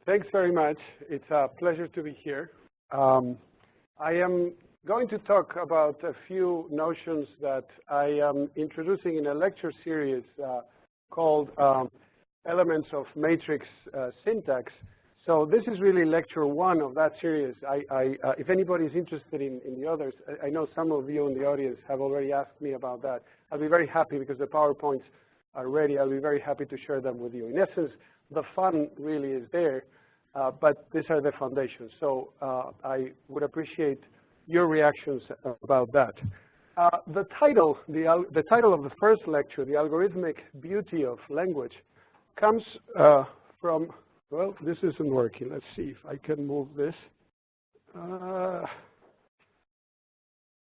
Thanks very much. It's a pleasure to be here. I am going to talk about a few notions that I am introducing in a lecture series called Elements of Matrix Syntax. So this is really lecture 1 of that series. If anybody is interested in the others, I know some of you in the audience have already asked me about that. I'll be very happy because the PowerPoints are ready. I'll be very happy to share them with you. In essence, the fun really is there, but these are the foundations. So I would appreciate your reactions about that. The title of the first lecture, The Algorithmic Beauty of Language, comes from, well, this isn't working. Let's see if I can move this.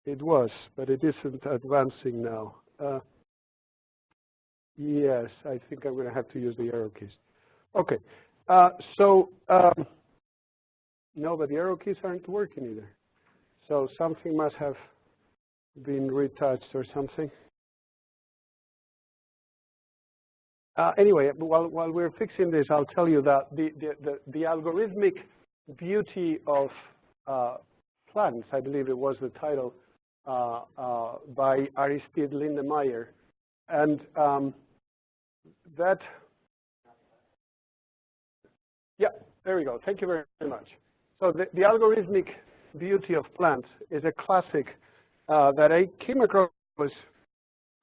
It was, but it isn't advancing now. Yes, I think I'm going to have to use the arrow keys. Okay, no, but the arrow keys aren't working either. So something must have been retouched or something. Anyway, while we're fixing this, I'll tell you that the algorithmic beauty of plants, I believe it was the title, by Aristide Lindenmayer, and that. Yeah, there we go. Thank you very much. So the algorithmic beauty of plants is a classic that I came across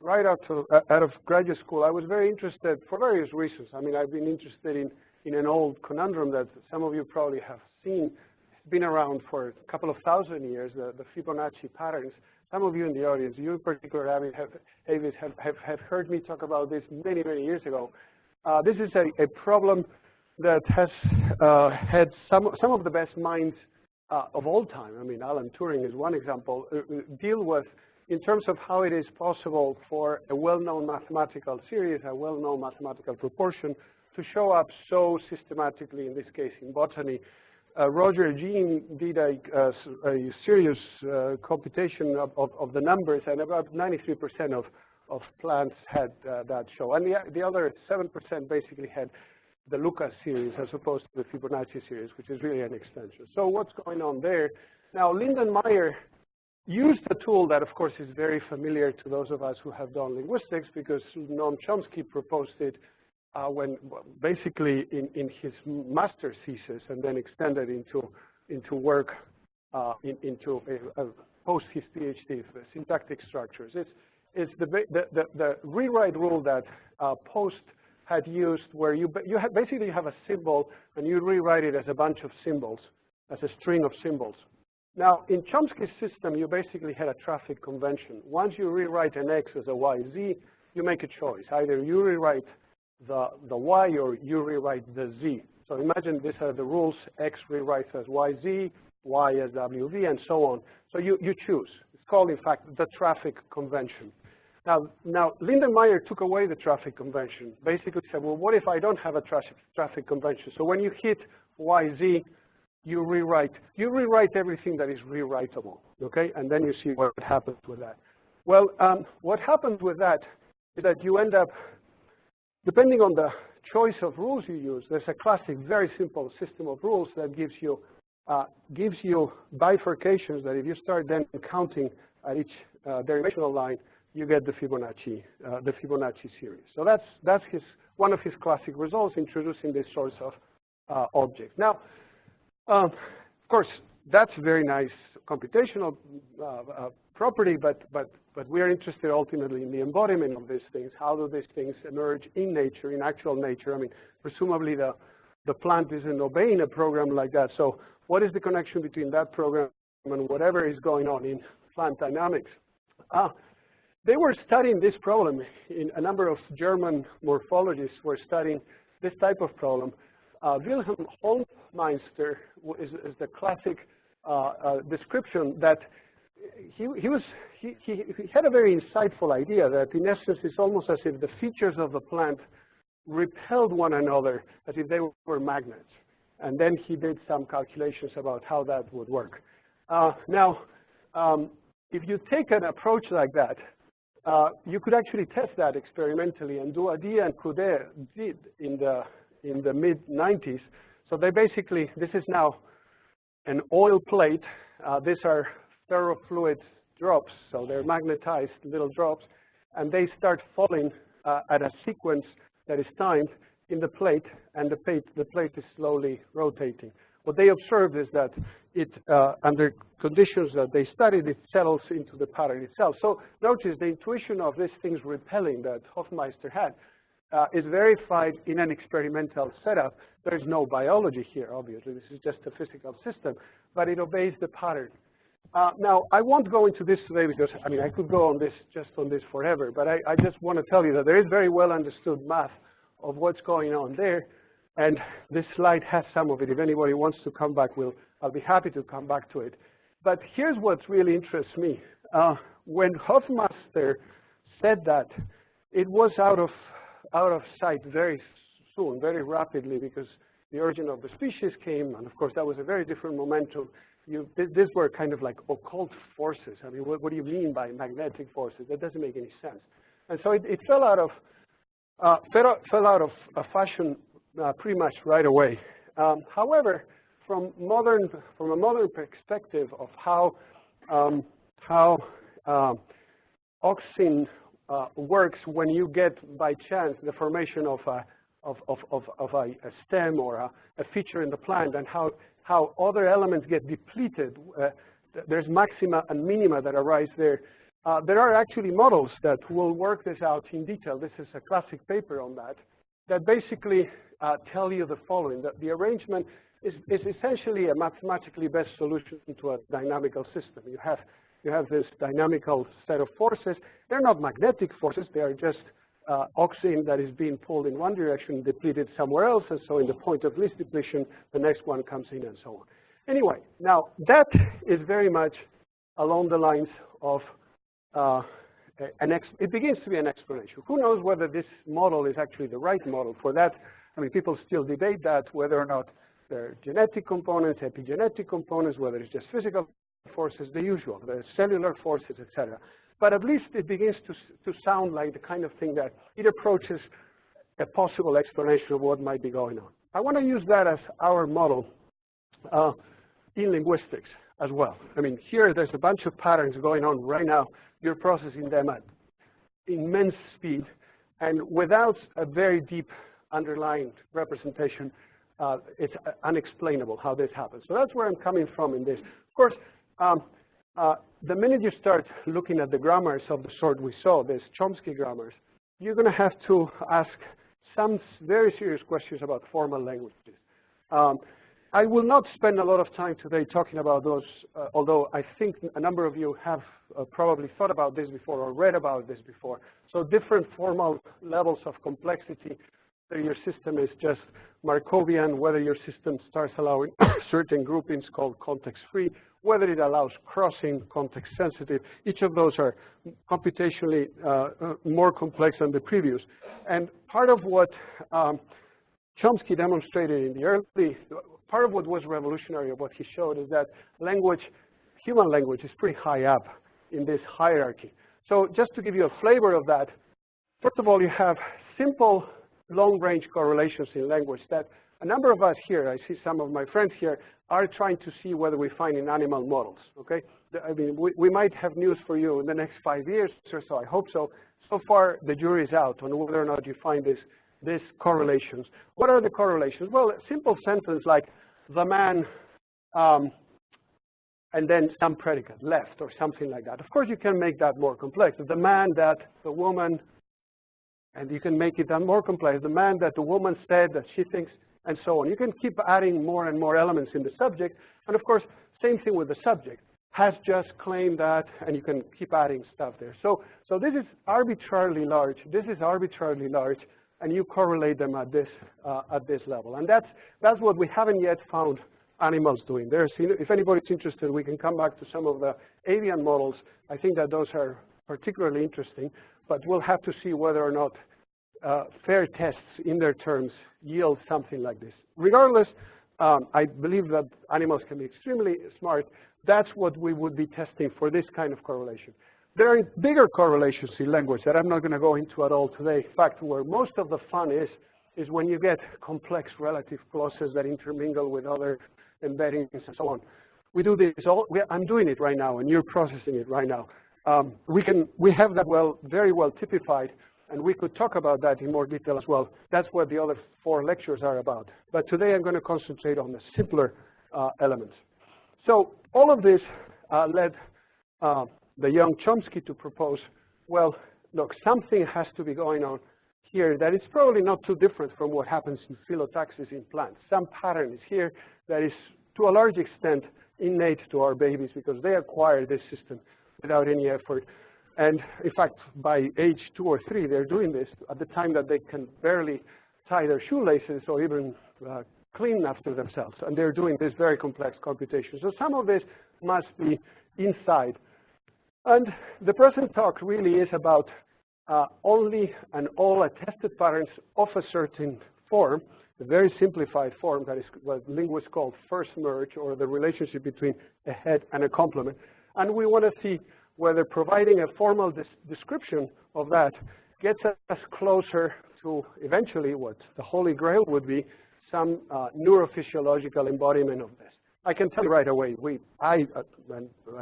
right out of graduate school. I was very interested for various reasons. I mean, I've been interested in an old conundrum that some of you probably have seen. It's been around for a couple of thousand years, the Fibonacci patterns. Some of you in the audience, you in particular, have heard me talk about this many, many years ago. This is a problem that has had some of the best minds of all time. I mean, Alan Turing is one example, deal with in terms of how it is possible for a well-known mathematical series, a well-known mathematical proportion, to show up so systematically, in this case in botany. Roger Jean did a serious computation of the numbers, and about 93% of plants had that show. And the other 7% basically had the Lucas series as opposed to the Fibonacci series, which is really an extension. So what's going on there? Now, Lindenmayer used a tool that, of course, is very familiar to those of us who have done linguistics, because Noam Chomsky proposed it when basically in his master's thesis, and then extended into work into post his PhD, syntactic structures. It's the rewrite rule that Post had used, where you basically have a symbol and you rewrite it as a bunch of symbols, as a string of symbols. Now, in Chomsky's system, you basically had a traffic convention. Once you rewrite an X as a YZ, you make a choice. Either you rewrite the Y or you rewrite the Z. So imagine these are the rules. X rewrites as YZ, Y as WV, and so on. So you choose. It's called, in fact, the traffic convention. Now, Lindenmayer took away the traffic convention. Basically said, well, what if I don't have a traffic convention? So when you hit YZ, you rewrite everything that is rewritable, okay? And then you see what happens with that. Well, what happens with that is that you end up, depending on the choice of rules you use, there's a classic, very simple system of rules that gives you bifurcations that if you start then counting at each derivational line, you get the Fibonacci series. So that's one of his classic results, introducing these sorts of objects. Now, of course, that's very nice computational property, but we are interested ultimately in the embodiment of these things. How do these things emerge in nature, in actual nature? I mean, presumably the plant isn't obeying a program like that. So what is the connection between that program and whatever is going on in plant dynamics? They were studying this problem. A number of German morphologists were studying this type of problem. Wilhelm Holmeister is the classic description that he had a very insightful idea that in essence it's almost as if the features of the plant repelled one another as if they were magnets. And then he did some calculations about how that would work. Now, if you take an approach like that, you could actually test that experimentally and do a Dia and Couder did in the mid-90s So they basically, this is now an oil plate. These are ferrofluid drops, so they're magnetized little drops, and they start falling at a sequence that is timed in the plate, and the plate is slowly rotating. What they observed is that it, under conditions that they studied, it settles into the pattern itself. So notice the intuition of these things repelling that Hofmeister had is verified in an experimental setup. There's no biology here, obviously. This is just a physical system, but it obeys the pattern. Now, I won't go into this today because, I mean, I could go on this, just on this forever, but I just want to tell you that there is very well understood math of what's going on there, and this slide has some of it. If anybody wants to come back, I'll be happy to come back to it. But here's what really interests me. When Hofmeister said that, it was out of sight very soon, very rapidly, because the origin of the species came, and of course that was a very different momentum. These were kind of like occult forces. I mean, what do you mean by magnetic forces? That doesn't make any sense. And so it fell out of fashion pretty much right away. However, from a modern perspective of how auxin works when you get by chance the formation of a stem or a feature in the plant, and how other elements get depleted. There's maxima and minima that arise there. There are actually models that will work this out in detail. This is a classic paper on that basically tell you the following, that the arrangement is essentially a mathematically best solution to a dynamical system. You have this dynamical set of forces. They're not magnetic forces. They are just auxin that is being pulled in one direction, depleted somewhere else, and so in the point of least depletion, the next one comes in, and so on. Anyway, now that is very much along the lines of it begins to be an explanation. Who knows whether this model is actually the right model for that? I mean, people still debate that, whether or not there are genetic components, epigenetic components, whether it's just physical forces, the usual, the cellular forces, etc. But at least it begins to sound like the kind of thing that it approaches a possible explanation of what might be going on. I want to use that as our model in linguistics as well. I mean, here there's a bunch of patterns going on right now. You're processing them at immense speed, and without a very deep underlying representation, it's unexplainable how this happens. So that's where I'm coming from in this. Of course, the minute you start looking at the grammars of the sort we saw, these Chomsky grammars, you're going to have to ask some very serious questions about formal languages. I will not spend a lot of time today talking about those, although I think a number of you have probably thought about this before or read about this before. So different formal levels of complexity, whether your system is just Markovian, whether your system starts allowing certain groupings called context-free, whether it allows crossing, context-sensitive. Each of those are computationally more complex than the previous. And part of what Chomsky demonstrated in the early, part of what was revolutionary of what he showed is that language, human language, is pretty high up in this hierarchy. So just to give you a flavor of that, first of all, you have simple long-range correlations in language that a number of us here, I see some of my friends here, are trying to see whether we find in animal models, okay? I mean, we might have news for you in the next 5 years or so, I hope so. So far, the jury is out on whether or not you find these correlations. What are the correlations? Well, a simple sentence like the man and then some predicate, left or something like that. Of course, you can make that more complex. The man, that, the woman, and you can make it more complex. The man that the woman said that she thinks, and so on. You can keep adding more and more elements in the subject. And of course, same thing with the subject. Has just claimed that, and you can keep adding stuff there. So this is arbitrarily large. This is arbitrarily large, and you correlate them at this level. And that's what we haven't yet found animals doing. If anybody's interested, we can come back to some of the avian models. I think that those are particularly interesting, but we'll have to see whether or not fair tests in their terms yield something like this. Regardless, I believe that animals can be extremely smart. That's what we would be testing for this kind of correlation. There are bigger correlations in language that I'm not going to go into at all today. In fact, where most of the fun is is when you get complex relative clauses that intermingle with other embeddings and so on. We do this I'm doing it right now, and you're processing it right now. We have that very well typified, and we could talk about that in more detail as well. That's what the other 4 lectures are about. But today I'm going to concentrate on the simpler elements. So all of this led the young Chomsky to propose, well, look, something has to be going on here that is probably not too different from what happens in phyllotaxis in plants. Some pattern is here that is, to a large extent, innate to our babies because they acquire this system without any effort. And in fact, by age 2 or 3, they're doing this at the time that they can barely tie their shoelaces or even clean after themselves. And they're doing this very complex computation. So some of this must be inside. And the present talk really is about only and all attested patterns of a certain form, a very simplified form that is what linguists call first merge, or the relationship between a head and a complement. And we want to see whether providing a formal description of that gets us closer to eventually what the Holy Grail would be, some neurophysiological embodiment of this. I can tell you right away, I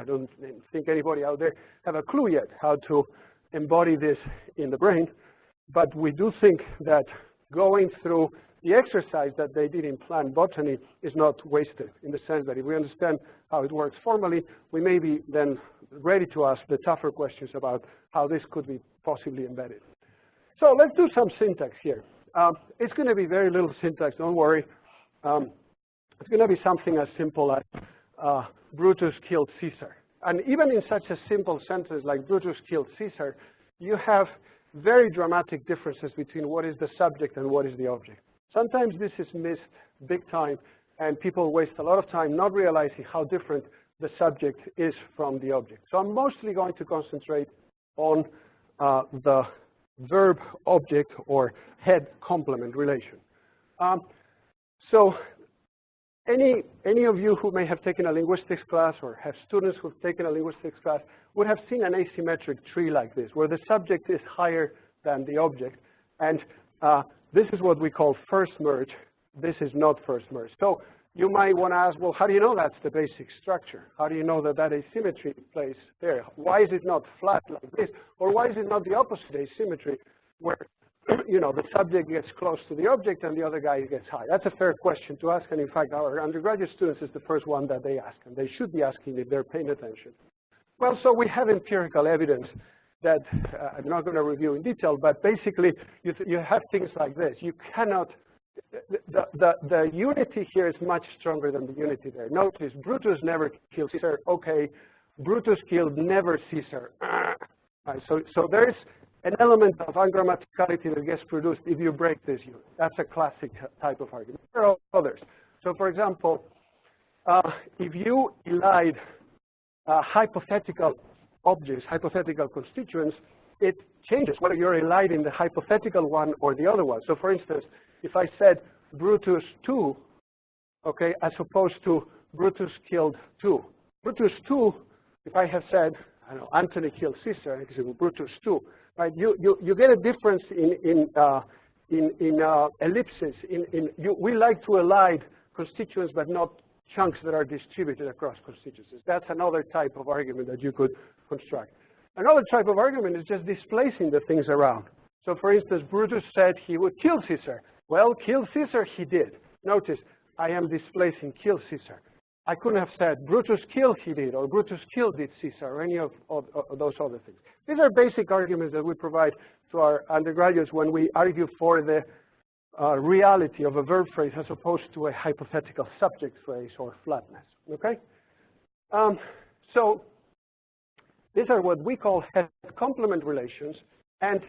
don't think anybody out there have a clue yet how to embody this in the brain, but we do think that going through the exercise that they did in plant botany is not wasted, in the sense that if we understand how it works formally, we may be then ready to ask the tougher questions about how this could be possibly embedded. So let's do some syntax here. It's going to be very little syntax, don't worry. It's going to be something as simple as Brutus killed Caesar. And even in such a simple sentence like Brutus killed Caesar, you have very dramatic differences between what is the subject and what is the object. Sometimes this is missed big time, and people waste a lot of time not realizing how different the subject is from the object. So I'm mostly going to concentrate on the verb-object or head-complement relation. So any of you who may have taken a linguistics class or have students who've taken a linguistics class would have seen an asymmetric tree like this, where the subject is higher than the object. And this is what we call first merge. This is not first merge. So you might want to ask, well, how do you know that's the basic structure? How do you know that that asymmetry plays there? Why is it not flat like this? Or why is it not the opposite asymmetry, where the subject gets close to the object and the other guy gets high? That's a fair question to ask, and in fact, our undergraduate students is the first one that they ask, and they should be asking if they're paying attention. Well, so we have empirical evidence that I'm not going to review in detail, but basically you have things like this. You cannot, the unity here is much stronger than the unity there. Notice, Brutus never killed Caesar. Okay, Brutus killed never Caesar. Right, so there's an element of ungrammaticality that gets produced if you break this unit. That's a classic type of argument. There are others. So for example, if you elide hypothetical objects, hypothetical constituents, it changes whether you're eliding the hypothetical one or the other one. So for instance, if I said Brutus 2, okay, as opposed to Brutus killed 2. Brutus 2, if I have said, I don't know, Antony killed Caesar, I can say, well, Brutus 2. Right? You get a difference in ellipses. We like to elide constituents, but not chunks that are distributed across constituencies. That's another type of argument that you could construct. Another type of argument is just displacing the things around. So for instance, Brutus said he would kill Caesar. Well, kill Caesar he did. Notice, I am displacing kill Caesar. I couldn't have said Brutus killed he did, or Brutus killed did Caesar, or any of those other things. These are basic arguments that we provide to our undergraduates when we argue for the reality of a verb phrase as opposed to a hypothetical subject phrase or flatness, okay? So these are what we call head-complement relations, and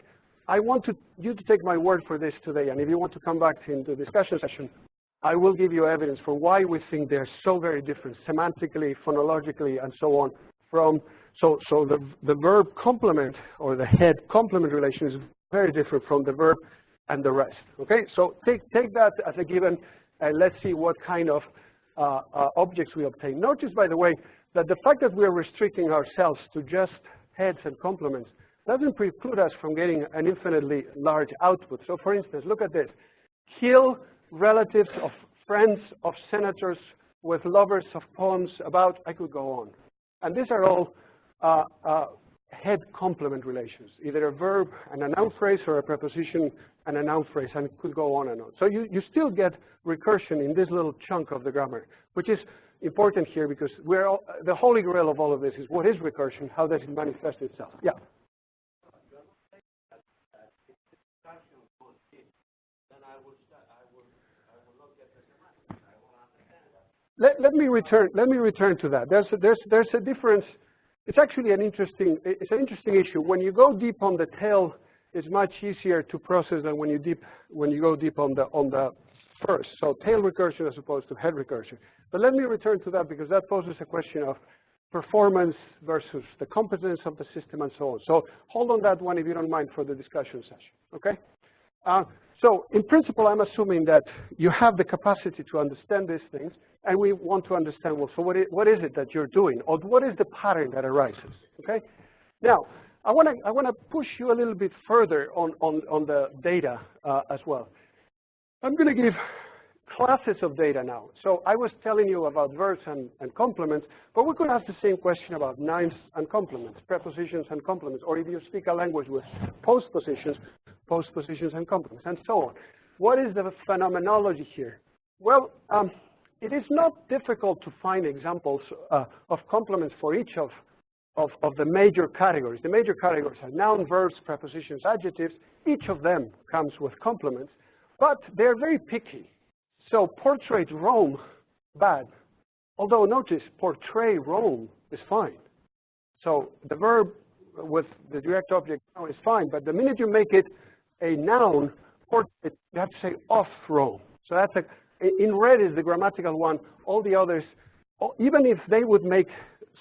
I want you to take my word for this today, and if you want to come back into the discussion session, I will give you evidence for why we think they're so very different, semantically, phonologically, and so on, from, so the verb complement, or the head-complement relation is very different from the verb and the rest, okay? So take that as a given, and let's see what kind of objects we obtain. Notice, by the way, that the fact that we are restricting ourselves to just heads and complements doesn't preclude us from getting an infinitely large output. So for instance, look at this. kill relatives of friends of senators with lovers of poems about, I could go on. And these are all head complement relations, either a verb and a noun phrase or a preposition and a noun phrase, and it could go on and on. So you still get recursion in this little chunk of the grammar, which is important here because the holy grail of all of this is what is recursion, how does it manifest itself? Yeah. Let me return to that. There's a difference. It's actually an interesting issue. When you go deep on the tail, it's much easier to process than when you go deep on the first. So tail recursion as opposed to head recursion. But let me return to that because that poses a question of performance versus the competence of the system and so on. So hold on that one if you don't mind for the discussion session. Okay? So in principle, I'm assuming that you have the capacity to understand these things, and we want to understand, well, so what is it that you're doing, or what is the pattern that arises? Okay. Now, I want to push you a little bit further on the data as well. I'm going to give classes of data now. So I was telling you about verbs and complements, but we could ask the same question about nouns and complements, prepositions and complements, or if you speak a language with postpositions and complements, and so on. What is the phenomenology here? Well, it is not difficult to find examples of complements for each of the major categories. The major categories are noun, verbs, prepositions, adjectives. Each of them comes with complements, but they're very picky. So portrait Rome, bad. Although notice, portray Rome is fine. So the verb with the direct object now is fine, but the minute you make it a noun, portrait, you have to say off Rome. So that's in red is the grammatical one. All the others, even if they would make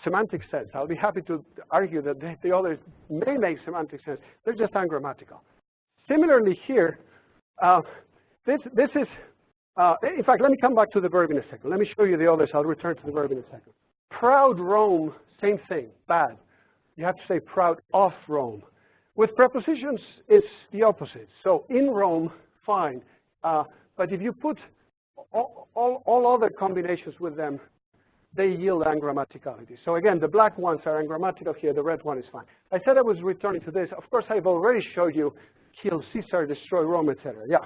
semantic sense, I'll be happy to argue that the others may make semantic sense. They're just ungrammatical. Similarly here, this is, in fact, let me come back to the verb in a second. Let me show you the others. I'll return to the verb in a second. Proud Rome, same thing, bad. You have to say proud of Rome. With prepositions, it's the opposite. So in Rome, fine. But if you put all other combinations with them, they yield ungrammaticality. So again, the black ones are ungrammatical here, the red one is fine. I said I was returning to this. Of course, I've already showed you kill Caesar, destroy Rome, etc. Yeah.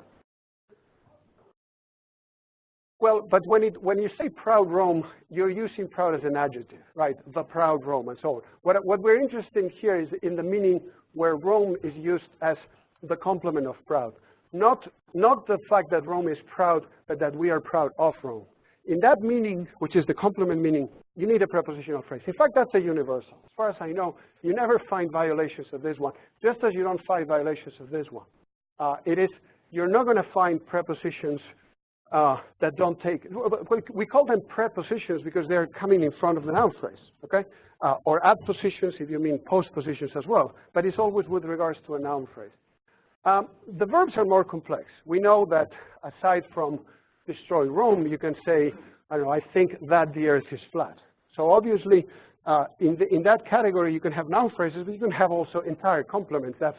Well, but when you say proud Rome, you're using proud as an adjective, right? The proud Rome and so on. What we're interested in here is in the meaning where Rome is used as the complement of proud. Not the fact that Rome is proud, but that we are proud of Rome. In that meaning, which is the complement meaning, you need a prepositional phrase. In fact, that's a universal. As far as I know, you never find violations of this one, just as you don't find violations of this one. You're not going to find prepositions that don't take, we call them prepositions because they're coming in front of the noun phrase, okay? Or adpositions if you mean postpositions as well, but it's always with regards to a noun phrase. The verbs are more complex. We know that aside from destroy Rome, you can say, I don't know, I think that the earth is flat. So obviously, in that category, you can have noun phrases, but you can have also entire complements. That's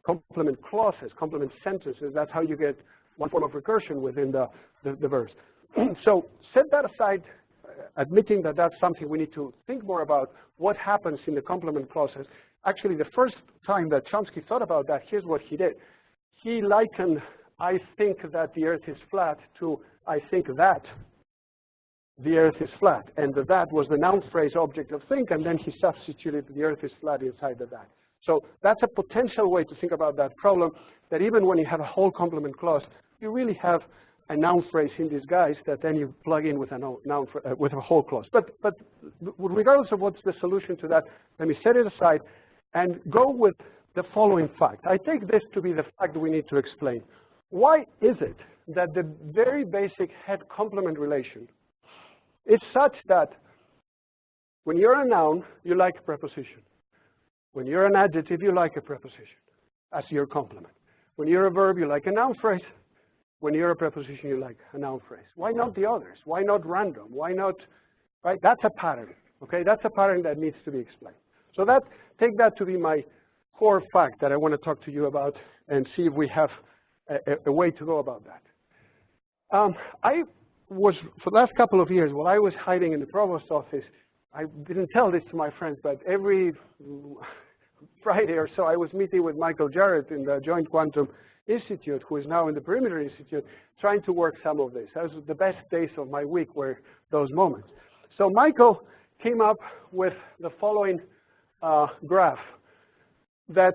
complement clauses, complement sentences. That's how you get one form of recursion within the verbs. So set that aside, admitting that that's something we need to think more about, what happens in the complement clauses. Actually, the first time that Chomsky thought about that, here's what he did. He likened, I think that the earth is flat, to I think that the earth is flat. And that was the noun phrase object of think, and then he substituted the earth is flat inside the that. So that's a potential way to think about that problem, that even when you have a whole complement clause, you really have a noun phrase in disguise that then you plug in with a with a whole clause. But regardless of what's the solution to that, let me set it aside and go with the following fact. I take this to be the fact we need to explain. Why is it that the very basic head complement relation is such that when you're a noun, you like a preposition. When you're an adjective, you like a preposition as your complement. When you're a verb, you like a noun phrase. When you're a preposition, you like a noun phrase. Why not the others? Why not random? Why not, right? That's a pattern, okay? That's a pattern that needs to be explained. So take that to be my core fact that I want to talk to you about and see if we have a way to go about that. I was, for the last couple of years, while I was hiding in the provost's office, I didn't tell this to my friends, but every Friday or so, I was meeting with Michael Jarrett in the Joint Quantum Institute, who is now in the Perimeter Institute, trying to work some of this. That was the best days of my week were those moments. So Michael came up with the following graph that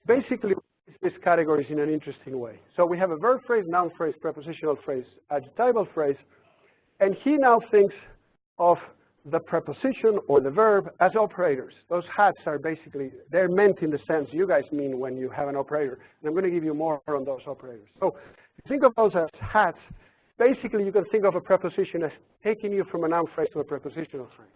basically these categories in an interesting way. So we have a verb phrase, noun phrase, prepositional phrase, adjectival phrase, and he now thinks of the preposition or the verb as operators. Those hats are basically, they're meant in the sense you guys mean when you have an operator. And I'm going to give you more on those operators. So think of those as hats. Basically, you can think of a preposition as taking you from a noun phrase to a prepositional phrase.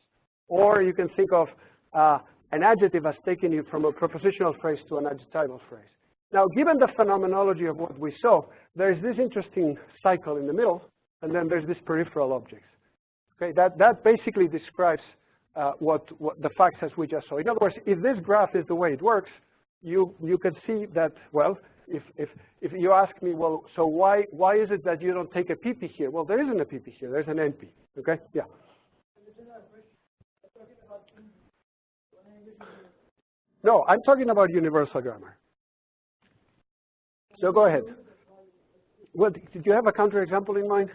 Or you can think of an adjective as taking you from a prepositional phrase to an adjectival phrase. Now, given the phenomenology of what we saw, there's this interesting cycle in the middle, and then there's this peripheral objects. Okay, that basically describes what the facts as we just saw. In other words, if this graph is the way it works, you can see that, well, if you ask me, well, so why is it that you don't take a PP here? Well, there isn't a PP here. There's an NP. Okay, yeah. No, I'm talking about universal grammar. So go ahead. Well, did you have a counterexample in mind?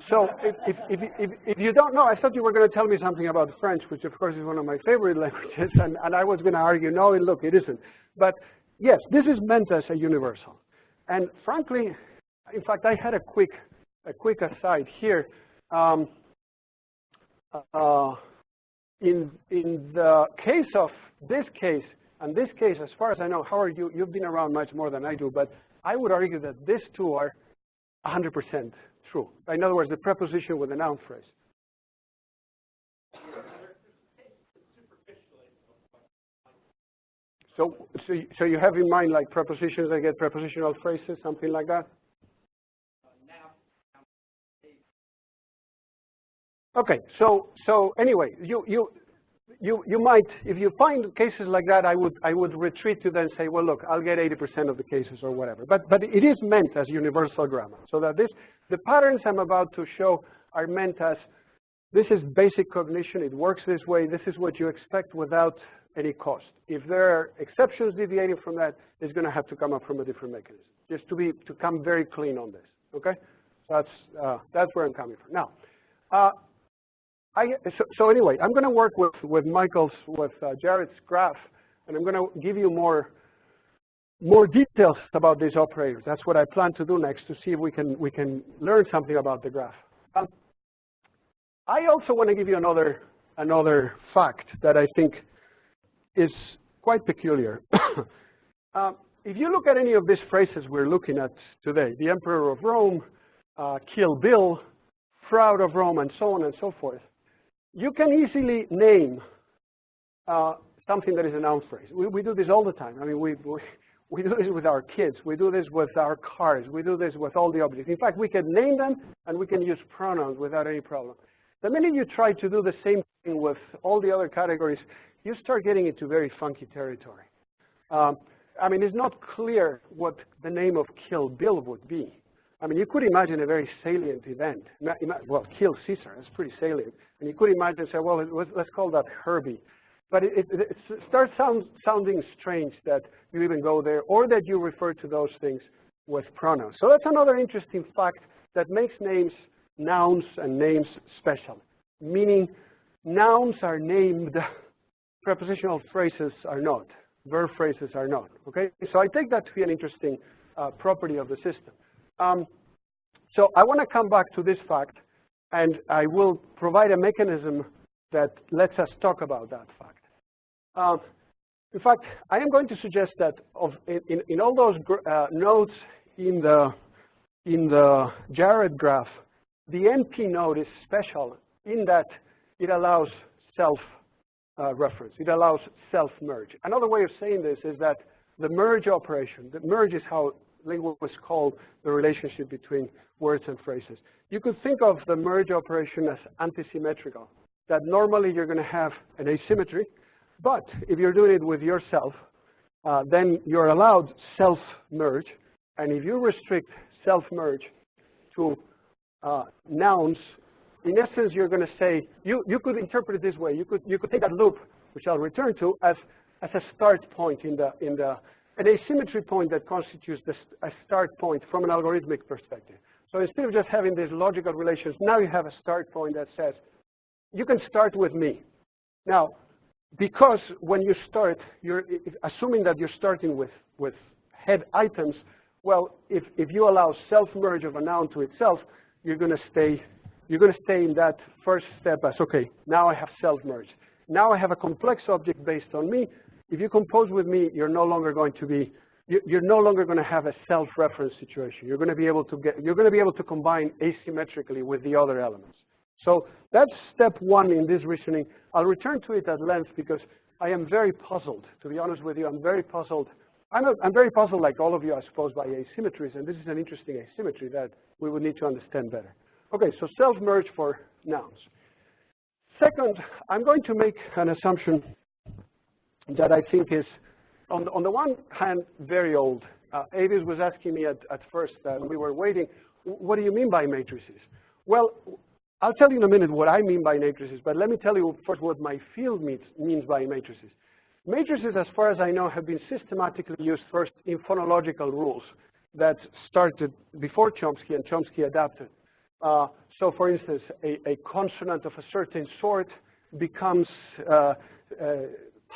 So if you don't know, I thought you were going to tell me something about French, which of course is one of my favorite languages, and I was going to argue, no, look, it isn't. But yes, this is meant as a universal. And frankly, in fact, I had a quick aside here. In the case of this case and this case, as far as I know, Howard, you've been around much more than I do, but I would argue that these two are 100% true. In other words, the preposition with the noun phrase. So you have in mind like prepositions that get prepositional phrases, something like that? Okay, so anyway, you might, if you find cases like that, I would retreat to then say, well, look, I'll get 80% of the cases or whatever. But it is meant as universal grammar, so that the patterns I'm about to show are meant as, this is basic cognition, it works this way, this is what you expect without any cost. If there are exceptions deviating from that, it's going to have to come up from a different mechanism. Just to come very clean on this, okay? That's where I'm coming from. Now, so anyway, I'm going to work with Jarrett's graph, and I'm going to give you more details about these operators. That's what I plan to do next, to see if we can learn something about the graph. I also want to give you another fact that I think is quite peculiar. If you look at any of these phrases we're looking at today, the Emperor of Rome, Kill Bill, Proud of Rome, and so on and so forth, you can easily name something that is a noun phrase. We do this all the time. I mean, we do this with our kids. We do this with our cars. We do this with all the objects. In fact, we can name them, and we can use pronouns without any problem. The minute you try to do the same thing with all the other categories, you start getting into very funky territory. I mean, it's not clear what the name of Kill Bill would be. I mean, you could imagine a very salient event. Well, kill Caesar, that's pretty salient. And you could imagine, say, well, let's call that Herbie. But it starts sounding strange that you even go there, or that you refer to those things with pronouns. So that's another interesting fact that makes nouns and names special. Meaning, nouns are named, prepositional phrases are not, verb phrases are not, okay? So I take that to be an interesting property of the system. So I want to come back to this fact, and I will provide a mechanism that lets us talk about that fact. In fact, I am going to suggest that in all those nodes in the Jarrett graph, the NP node is special in that it allows self-reference. It allows self-merge. Another way of saying this is that the merge operation, the merge is how linguists call the relationship between words and phrases. You could think of the merge operation as antisymmetrical, that normally you're going to have an asymmetry, but if you're doing it with yourself, then you're allowed self-merge. And if you restrict self-merge to nouns, in essence, you're going to say, you could interpret it this way. You could take that loop, which I'll return to, as a start point an asymmetry point that constitutes a start point from an algorithmic perspective. So instead of just having these logical relations, now you have a start point that says, you can start with me. Now, because when you start, you're assuming that you're starting with head items, well, if you allow self-merge of a noun to itself, you're going to stay in that first step as, okay, now I have self-merge. Now I have a complex object based on me. If you compose with me, you're no longer going to have a self-reference situation. You're going to be able to combine asymmetrically with the other elements. So that's step one in this reasoning. I'll return to it at length because I am very puzzled. To be honest with you, I'm very puzzled. I'm very puzzled, like all of you, I suppose, by asymmetries, and this is an interesting asymmetry that we would need to understand better. Okay, so self-merge for nouns. Second, I'm going to make an assumption that I think is, on the one hand, very old. Avis was asking me at first, when we were waiting, what do you mean by matrices? Well, I'll tell you in a minute what I mean by matrices, but let me tell you first what my field means by matrices. Matrices, as far as I know, have been systematically used first in phonological rules that started before Chomsky, and Chomsky adapted. So, for instance, a consonant of a certain sort becomes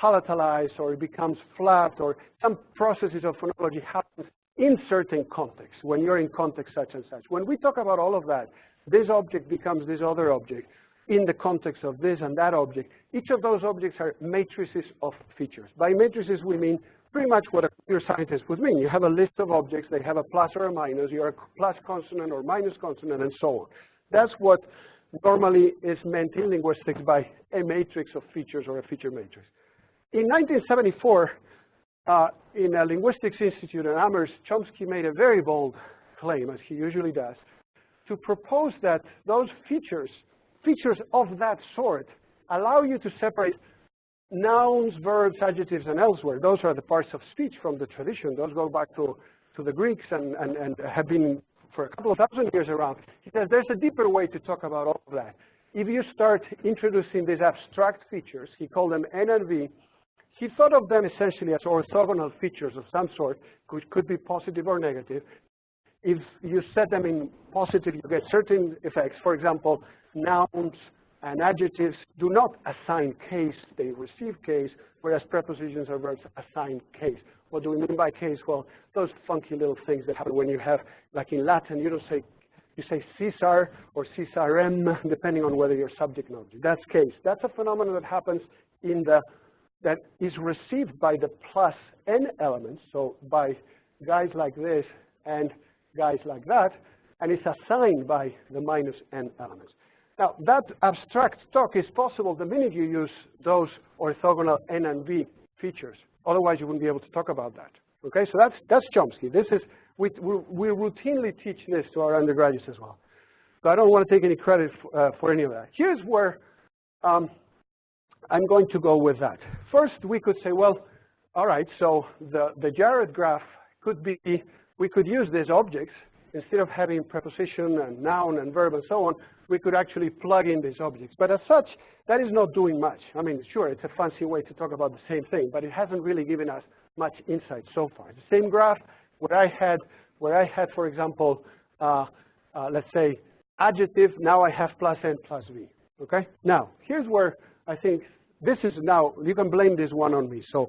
palatalized, or it becomes flat, or some processes of phonology happen in certain contexts, when you're in context such and such. When we talk about all of that, this object becomes this other object in the context of this and that object. Each of those objects are matrices of features. By matrices, we mean pretty much what a computer scientist would mean. You have a list of objects, they have a plus or a minus, you're a plus consonant or minus consonant, and so on. That's what normally is meant in linguistics by a matrix of features or a feature matrix. In 1974, in a Linguistics Institute in Amherst, Chomsky made a very bold claim, as he usually does, to propose that those features of that sort allow you to separate nouns, verbs, adjectives, and elsewhere. Those are the parts of speech from the tradition. Those go back to the Greeks and have been for a couple of thousand years around. He says there's a deeper way to talk about all of that. If you start introducing these abstract features, he called them N and V, he thought of them essentially as orthogonal features of some sort, which could be positive or negative. If you set them in positive, you get certain effects. For example, nouns and adjectives do not assign case, they receive case, whereas prepositions or verbs assign case. What do we mean by case? Well, those funky little things that happen when you have, like in Latin, you say Caesar or Caesarem, depending on whether you're subject or object. That's case. That's a phenomenon that happens that is received by the plus n elements, so by guys like this and guys like that, and it's assigned by the minus n elements. Now, that abstract talk is possible the minute you use those orthogonal N and V features. Otherwise, you wouldn't be able to talk about that. Okay, so that's Chomsky. This is, we routinely teach this to our undergraduates as well. So I don't want to take any credit for any of that. Here's where I'm going to go with that. First, we could say, well, all right, so the Jared graph could be, we could use these objects. Instead of having preposition and noun and verb and so on, we could actually plug in these objects. But as such, that is not doing much. I mean, sure, it's a fancy way to talk about the same thing, but it hasn't really given us much insight so far. The same graph where I had, for example, let's say adjective, now I have plus n plus v. Okay? Now, here's where I think this is now, you can blame this one on me. So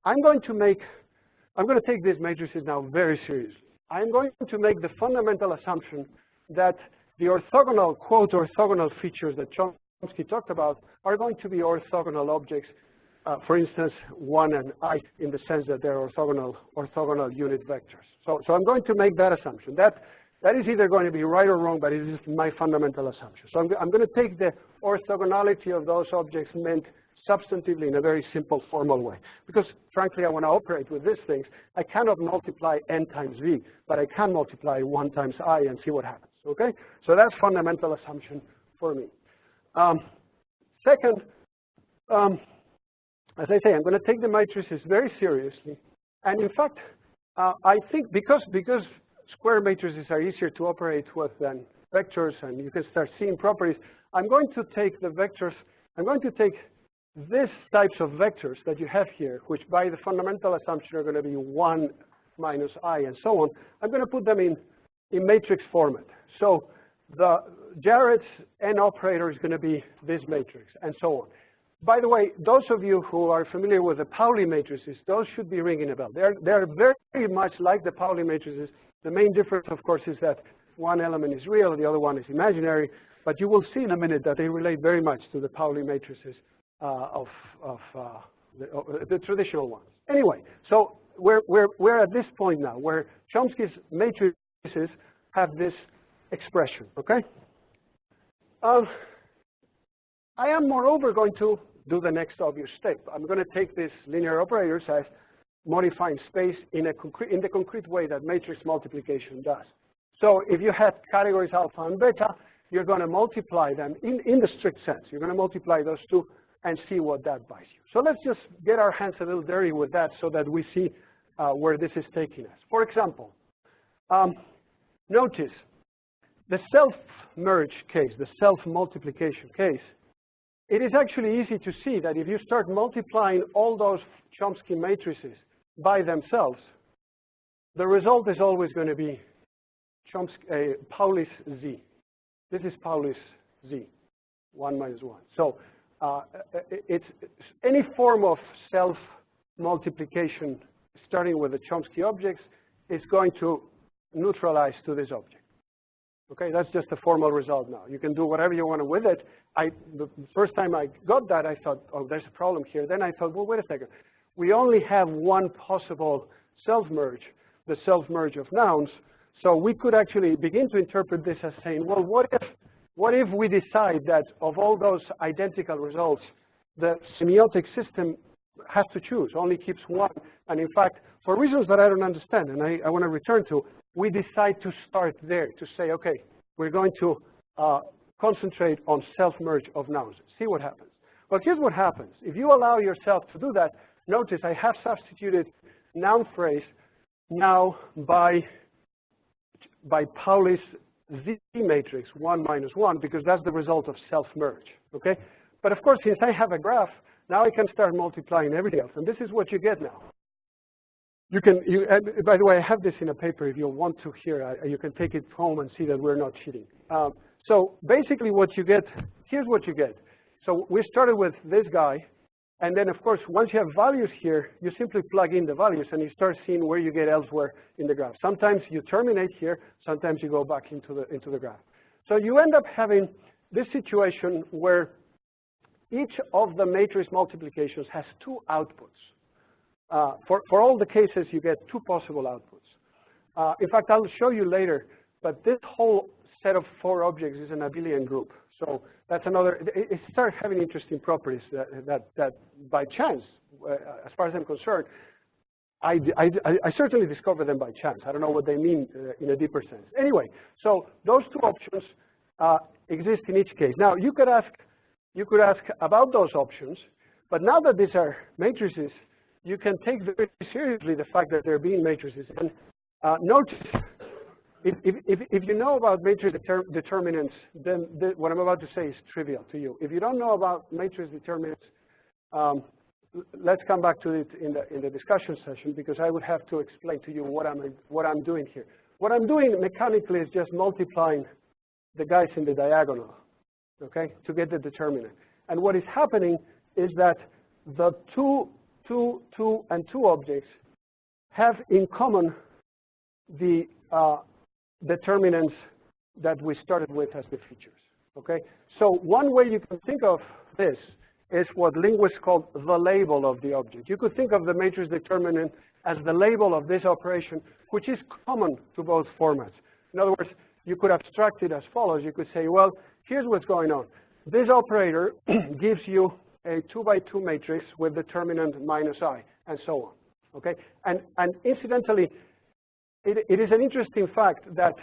I'm going to take these matrices now very seriously. I'm going to make the fundamental assumption that the orthogonal, quote, orthogonal features that Chomsky talked about are going to be orthogonal objects, for instance, 1 and I, in the sense that they're orthogonal unit vectors. So I'm going to make that assumption. That is either going to be right or wrong, but it is my fundamental assumption. So I'm going to take the orthogonality of those objects meant substantively in a very simple formal way. Because frankly, I want to operate with these things. I cannot multiply n times v, but I can multiply 1 times I and see what happens. Okay? So that's fundamental assumption for me. Second, as I say, I'm going to take the matrices very seriously. And in fact, I think because square matrices are easier to operate with than vectors, and you can start seeing properties, I'm going to take the vectors, I'm going to take these types of vectors that you have here, which by the fundamental assumption are going to be 1 minus I and so on. I'm going to put them in matrix format. So the Jarrett's n operator is going to be this matrix, and so on. By the way, those of you who are familiar with the Pauli matrices, those should be ringing a bell. They're very much like the Pauli matrices. The main difference, of course, is that one element is real, the other one is imaginary. But you will see in a minute that they relate very much to the Pauli matrices of the traditional ones. Anyway, so we're at this point now where Chomsky's matrices have this expression, okay? I am, moreover, going to do the next obvious step. I'm going to take these linear operators as modifying space in the concrete way that matrix multiplication does. So if you had categories alpha and beta, you're going to multiply them in the strict sense. You're going to multiply those two and see what that buys you. So let's just get our hands a little dirty with that so that we see where this is taking us. For example, notice the self-merge case, the self-multiplication case. It is actually easy to see that if you start multiplying all those Chomsky matrices by themselves, the result is always going to be Pauli's Z. This is Pauli's Z, 1 minus 1. So it's any form of self-multiplication starting with the Chomsky objects is going to neutralize to this object. Okay, that's just a formal result now. You can do whatever you want with it. The first time I got that, I thought, oh, there's a problem here. Then I thought, well, wait a second. We only have one possible self-merge, the self-merge of nouns. So we could actually begin to interpret this as saying, well, what if we decide that of all those identical results, the semiotic system has to choose, only keeps one. And in fact, for reasons that I don't understand, and I want to return to, we decide to start there, to say, okay, we're going to concentrate on self-merge of nouns. See what happens. Well, here's what happens. If you allow yourself to do that, notice I have substituted noun phrase now by Pauli's Z matrix, 1 minus 1, because that's the result of self-merge, okay? But of course, since I have a graph, now I can start multiplying everything else, and this is what you get now. By the way, I have this in a paper if you want to hear. You can take it home and see that we're not cheating. So basically what you get, here's what you get. So we started with this guy, and then of course, once you have values here, you simply plug in the values and you start seeing where you get elsewhere in the graph. Sometimes you terminate here, sometimes you go back into the graph. So you end up having this situation where each of the matrix multiplications has two outputs. For all the cases, you get two possible outputs. In fact, I'll show you later, but this whole set of 4 objects is an abelian group. So that's another, it starts having interesting properties that by chance, as far as I'm concerned, I certainly discovered them by chance. I don't know what they mean in a deeper sense. Anyway, so those two options exist in each case. Now, you could ask about those options, but now that these are matrices, you can take very seriously the fact that they're being matrices. And notice, if you know about matrix determinants, then what I'm about to say is trivial to you. If you don't know about matrix determinants, let's come back to it in the discussion session, because I would have to explain to you what I'm doing here. What I'm doing mechanically is just multiplying the guys in the diagonal, okay, to get the determinant. And what is happening is that the two objects have in common the determinants that we started with as the features, okay? So one way you can think of this is what linguists call the label of the object. You could think of the matrix determinant as the label of this operation, which is common to both formats. In other words, you could abstract it as follows. You could say, well, here's what's going on. This operator gives you a 2 by 2 matrix with determinant minus I, and so on, okay? And incidentally, it is an interesting fact that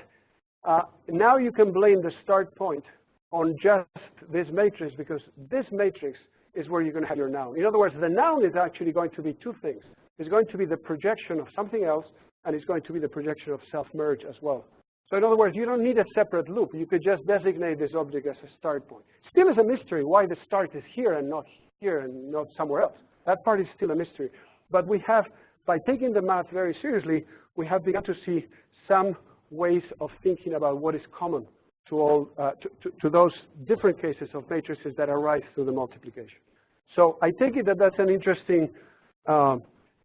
now you can blame the start point on just this matrix, because this matrix is where you're going to have your noun. In other words, the noun is actually going to be two things. is going to be the projection of something else, and it's going to be the projection of self-merge as well. So in other words, you don't need a separate loop. You could just designate this object as a start point. Still is a mystery why the start is here and not somewhere else. That part is still a mystery. But we have, by taking the math very seriously, we have begun to see some ways of thinking about what is common to all to those different cases of matrices that arise through the multiplication. So I take it that that's an interesting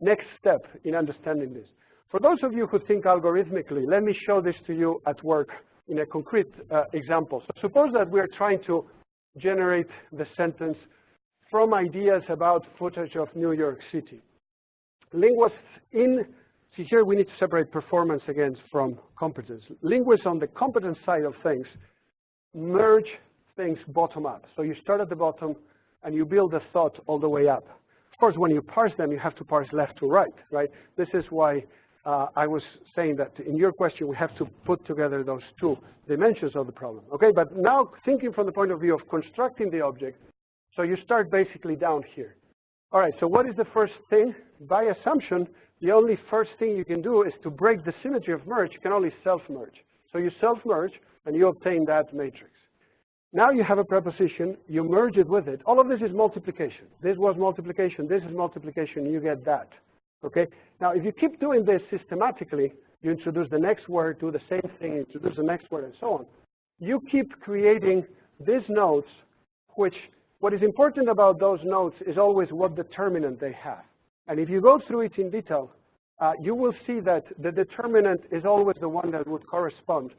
next step in understanding this. For those of you who think algorithmically, let me show this to you at work in a concrete example. So suppose that we're trying to generate the sentence from ideas about footage of New York City. Linguists see here we need to separate performance again from competence. Linguists on the competence side of things merge things bottom up. So you start at the bottom and you build a thought all the way up. Of course, when you parse them, you have to parse left to right, right? This is why I was saying that in your question, we have to put together those two dimensions of the problem, okay? But now thinking from the point of view of constructing the object, so you start basically down here. All right, so what is the first thing? By assumption, the only first thing you can do is to break the symmetry of merge. You can only self-merge. So you self-merge, and you obtain that matrix. Now you have a preposition, you merge it with it. All of this is multiplication. This was multiplication, this is multiplication, you get that. Okay? Now, if you keep doing this systematically, you introduce the next word, do the same thing, introduce the next word, and so on. You keep creating these nodes, which, what is important about those nodes is always what determinant they have. And if you go through it in detail, you will see that the determinant is always the one that would correspond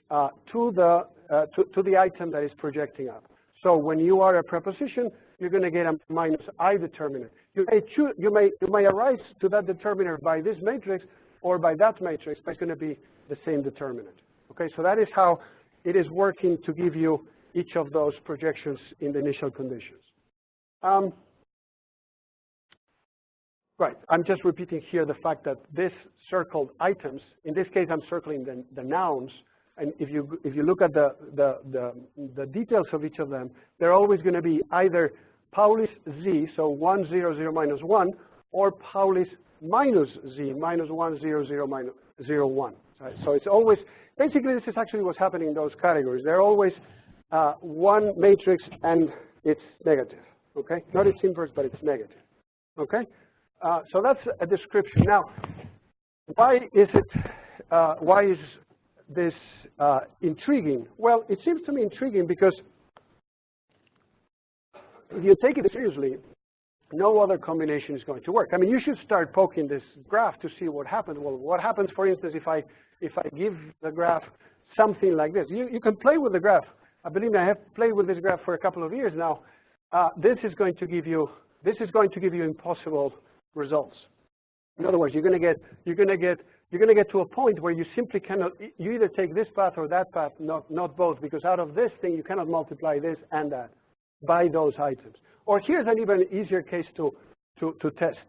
to the item that is projecting up. So when you are a preposition, you're going to get a minus I determinant. You may arise to that determinant by this matrix or by that matrix, but it's going to be the same determinant. Okay, so that is how it is working to give you each of those projections in the initial conditions. Right, I'm just repeating here the fact that this circled items, in this case I'm circling the nouns, and if you look at the details of each of them, they're always going to be either Paulis z, so 1, 0, 0, minus 1, or Paulis minus z, minus 1, 0, 0, minus 0, 1. Right? So it's always, basically this is actually what's happening in those categories. They're always one matrix and it's negative, okay? Not its inverse, but it's negative, okay? So that's a description. Now, why is this intriguing? Well, it seems to me intriguing because if you take it seriously, no other combination is going to work. I mean, you should start poking this graph to see what happens. Well, what happens, for instance, if I give the graph something like this? You can play with the graph. I believe I have played with this graph for a couple of years now. This is going to give you impossible results. In other words, you're going to get to a point where you simply cannot. You either take this path or that path, not both, because out of this thing you cannot multiply this and that by those items. Or here's an even easier case to test.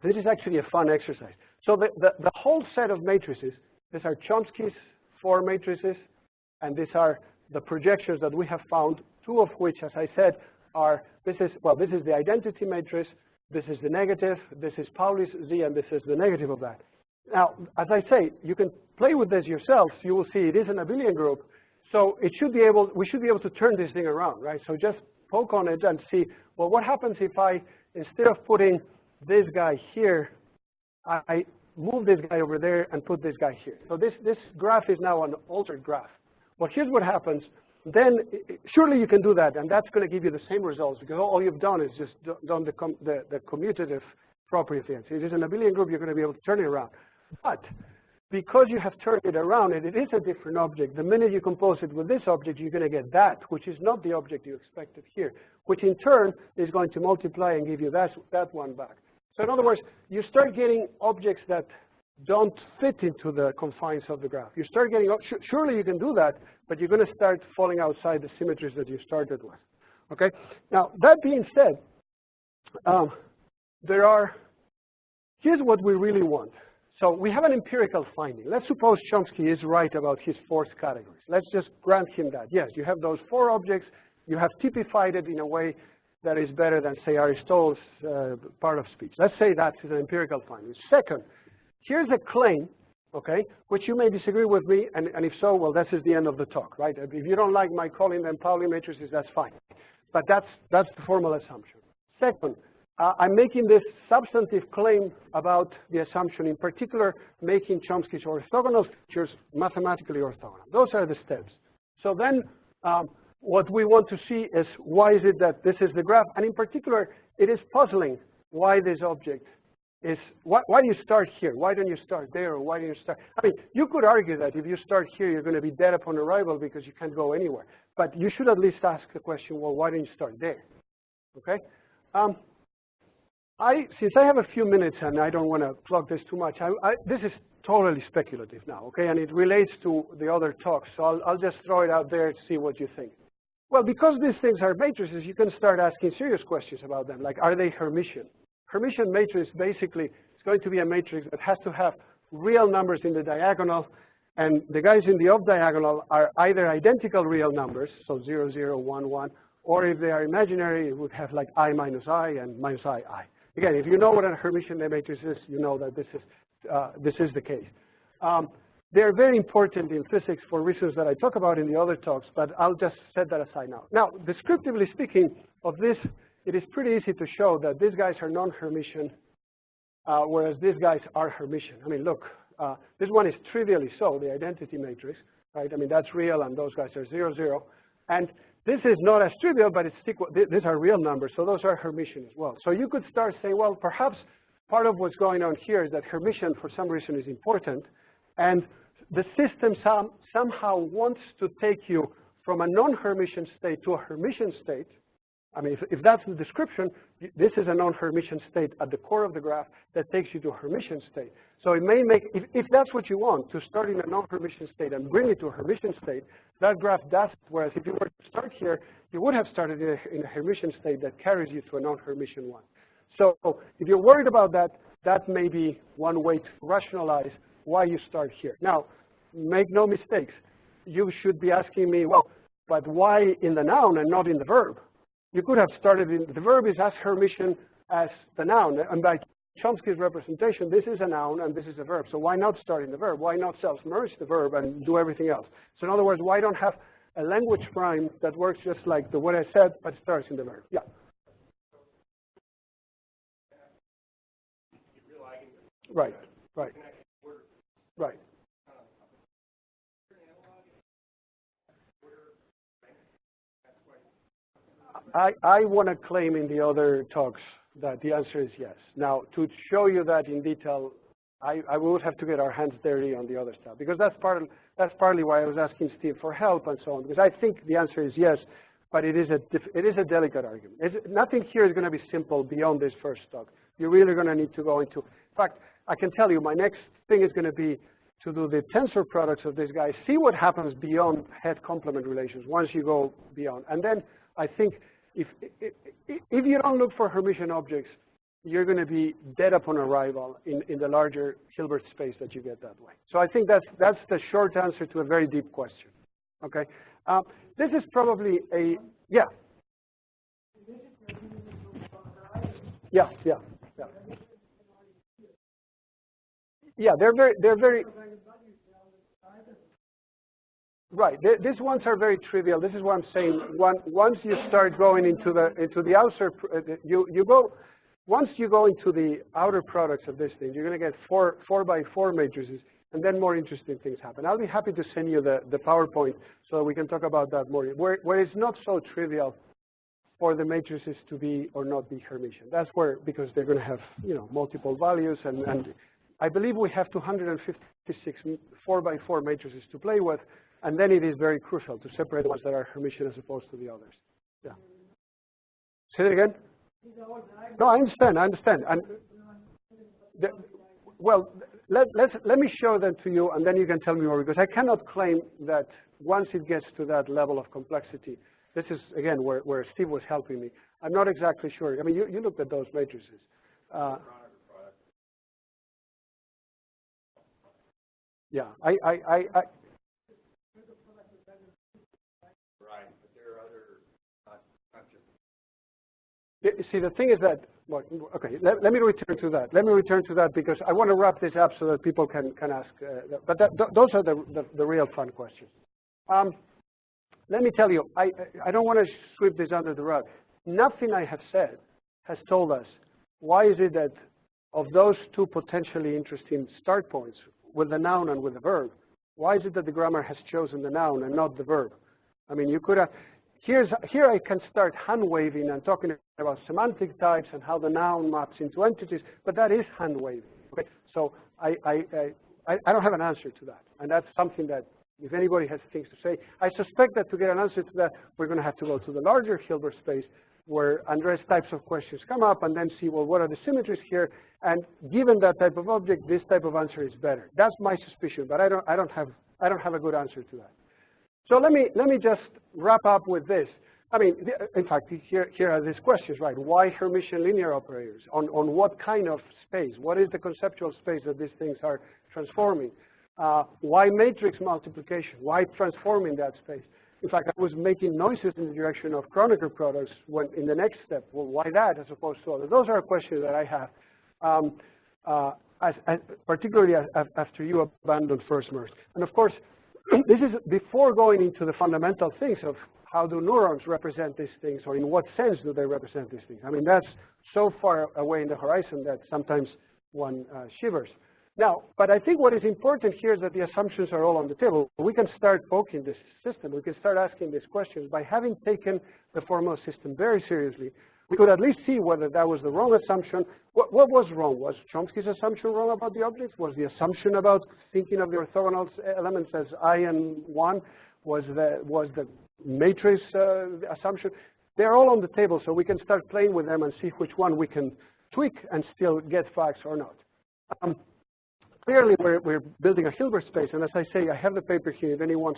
This is actually a fun exercise. So the whole set of matrices, these are Chomsky's 4 matrices, and these are the projections that we have found, 2 of which, as I said, are, this is the identity matrix, this is the negative, this is Pauli's z, and this is the negative of that. Now, as I say, you can play with this yourselves. You will see it is an abelian group. So we should be able to turn this thing around, right? So just poke on it and see, well, what happens if I, instead of putting this guy here, I move this guy over there and put this guy here. So this graph is now an altered graph. Well, here's what happens. Then surely you can do that, and that's going to give you the same results because all you've done is just done the commutative property of the answer. It is an abelian group, you're going to be able to turn it around. But because you have turned it around and it is a different object, the minute you compose it with this object, you're going to get that, which is not the object you expected here, which in turn is going to multiply and give you that one back. So in other words, you start getting objects that don't fit into the confines of the graph. You start getting, surely you can do that, but you're going to start falling outside the symmetries that you started with. Okay? Now, that being said, here's what we really want. So we have an empirical finding. Let's suppose Chomsky is right about his 4th categories. Let's just grant him that. Yes, you have those 4 objects. You have typified it in a way that is better than, say, Aristotle's part of speech. Let's say that is an empirical finding. Second, here's a claim, okay, which you may disagree with me, and if so, well, this is the end of the talk, right? If you don't like my calling them Pauli matrices, that's fine. But that's the formal assumption. Second, I'm making this substantive claim about the assumption, in particular, making Chomsky's orthogonal features mathematically orthogonal. Those are the steps. So then what we want to see is why is it that this is the graph? And in particular, it is puzzling why this object is, why do you start here? Why don't you start there? Or why do you start? I mean, you could argue that if you start here, you're going to be dead upon arrival because you can't go anywhere. But you should at least ask the question, well, why don't you start there? Okay? Since I have a few minutes and I don't want to plug this too much, this is totally speculative now, okay? And it relates to the other talks, so I'll just throw it out there to see what you think. Well, because these things are matrices, you can start asking serious questions about them, like are they Hermitian? Hermitian matrix basically is going to be a matrix that has to have real numbers in the diagonal, and the guys in the off diagonal are either identical real numbers, so 0, 0, 1, 1, or if they are imaginary, it would have like I minus I and minus I. Again, if you know what a Hermitian matrix is, you know that this is the case. They're very important in physics for reasons that I talk about in the other talks, but I'll just set that aside now. Now, descriptively speaking of this, it is pretty easy to show that these guys are non-Hermitian, whereas these guys are Hermitian. I mean, look, this one is trivially so, the identity matrix, right? I mean, that's real, and those guys are 0, 0. And this is not as trivial, but it's these are real numbers, so those are Hermitian as well. So you could start saying, well, perhaps part of what's going on here is that Hermitian, for some reason, is important, and the system somehow wants to take you from a non-Hermitian state to a Hermitian state. I mean, if that's the description, this is a non-Hermitian state at the core of the graph that takes you to a Hermitian state. So it may make, if that's what you want, to start in a non-Hermitian state and bring it to a Hermitian state, that graph does it. Whereas if you were to start here, you would have started in a Hermitian state that carries you to a non-Hermitian one. So if you're worried about that, that may be one way to rationalize why you start here. Now, make no mistakes. You should be asking me, well, but why in the noun and not in the verb? You could have started in, the verb is as Hermitian as the noun. And by Chomsky's representation, this is a noun and this is a verb. So why not start in the verb? Why not self-merge the verb and do everything else? So in other words, why don't have a language prime that works just like the what I said, but starts in the verb? Yeah. Right, right, right. I want to claim in the other talks that the answer is yes. Now, to show you that in detail, I would have to get our hands dirty on the other stuff, because that's partly why I was asking Steve for help and so on, because I think the answer is yes, but it is a delicate argument. Nothing here is going to be simple beyond this first talk. You're really going to need to go into, in fact, I can tell you my next thing is going to be to do the tensor products of this guy, see what happens beyond head-complement relations once you go beyond. And then I think if you don't look for Hermitian objects, you're going to be dead upon arrival in the larger Hilbert space that you get that way. So I think that's the short answer to a very deep question. Okay, this is probably a yeah. Yeah, they're very right. These ones are very trivial. This is what I'm saying. Once you start going into the outer, once you go into the outer products of this thing, you're going to get 4 by 4 matrices, and then more interesting things happen. I'll be happy to send you the PowerPoint so we can talk about that more. Where it's not so trivial for the matrices to be or not be Hermitian. That's where, because they're going to have multiple values, and I believe we have 256 4 by 4 matrices to play with, and then it is very crucial to separate the ones that are Hermitian as opposed to the others. Yeah. Say it again. No, I understand. And well, let me show them to you, and then you can tell me more, because I cannot claim that once it gets to that level of complexity. This is again where Steve was helping me. I'm not exactly sure. I mean, you looked at those matrices. Yeah, I right, but there are other, not just See, the thing is that, well, okay, let me return to that. Let me return to that because I want to wrap this up so that people can ask. But those are the real fun questions. Let me tell you, I don't want to sweep this under the rug. Nothing I have said has told us why is it that of those two potentially interesting start points with the noun and with the verb, why is it that the grammar has chosen the noun and not the verb? I mean, you could have, here I can start hand-waving and talking about semantic types and how the noun maps into entities, but that is hand-waving. Okay? So I don't have an answer to that, and that's something that if anybody has things to say, I suspect that to get an answer to that, we're going to have to go to the larger Hilbert space where Andres types of questions come up and then see, well, what are the symmetries here? And given that type of object, this type of answer is better. That's my suspicion, but I don't have a good answer to that. So let me just wrap up with this. I mean, in fact, here are these questions, right? Why Hermitian linear operators? On what kind of space? What is the conceptual space that these things are transforming? Why matrix multiplication? Why transforming that space? In fact, I was making noises in the direction of Kronecker products when in the next step. Well, why that as opposed to others? Those are questions that I have, particularly after you abandoned first merge. And of course, this is before going into the fundamental things of how do neurons represent these things, or in what sense do they represent these things. I mean, that's so far away in the horizon that sometimes one shivers. Now, but I think what is important here is that the assumptions are all on the table. We can start poking this system. We can start asking these questions. By having taken the formal system very seriously, we could at least see whether that was the wrong assumption. What was wrong? Was Chomsky's assumption wrong about the objects? Was the assumption about thinking of the orthogonal elements as I and 1? Was the matrix assumption? They're all on the table, so we can start playing with them and see which one we can tweak and still get facts or not. Clearly, we're building a Hilbert space, and as I say, I have the paper here. If anyone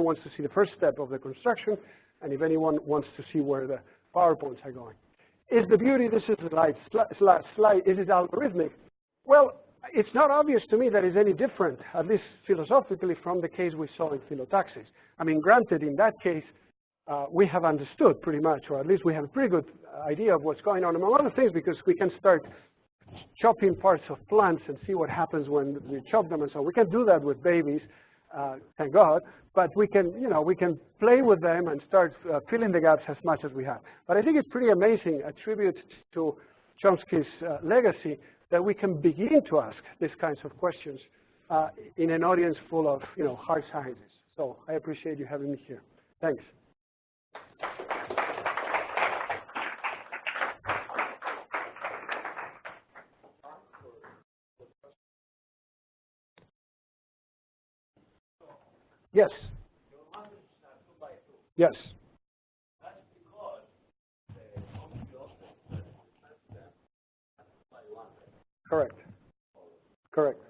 wants to see the first step of the construction, and if anyone wants to see where the PowerPoints are going. Is the beauty, this is the slide, is it algorithmic? Well, it's not obvious to me that it's any different, at least philosophically, from the case we saw in phyllotaxis. I mean, granted, in that case, we have understood pretty much, or at least we have a pretty good idea of what's going on, among other things, because we can start chopping parts of plants and see what happens when we chop them and so on. We can do that with babies, thank God, but we can, we can play with them and start filling the gaps as much as we have. But I think it's pretty amazing, a tribute to Chomsky's legacy, that we can begin to ask these kinds of questions in an audience full of, hard sciences. So I appreciate you having me here. Thanks. Yes. Yes. That's because correct. Correct.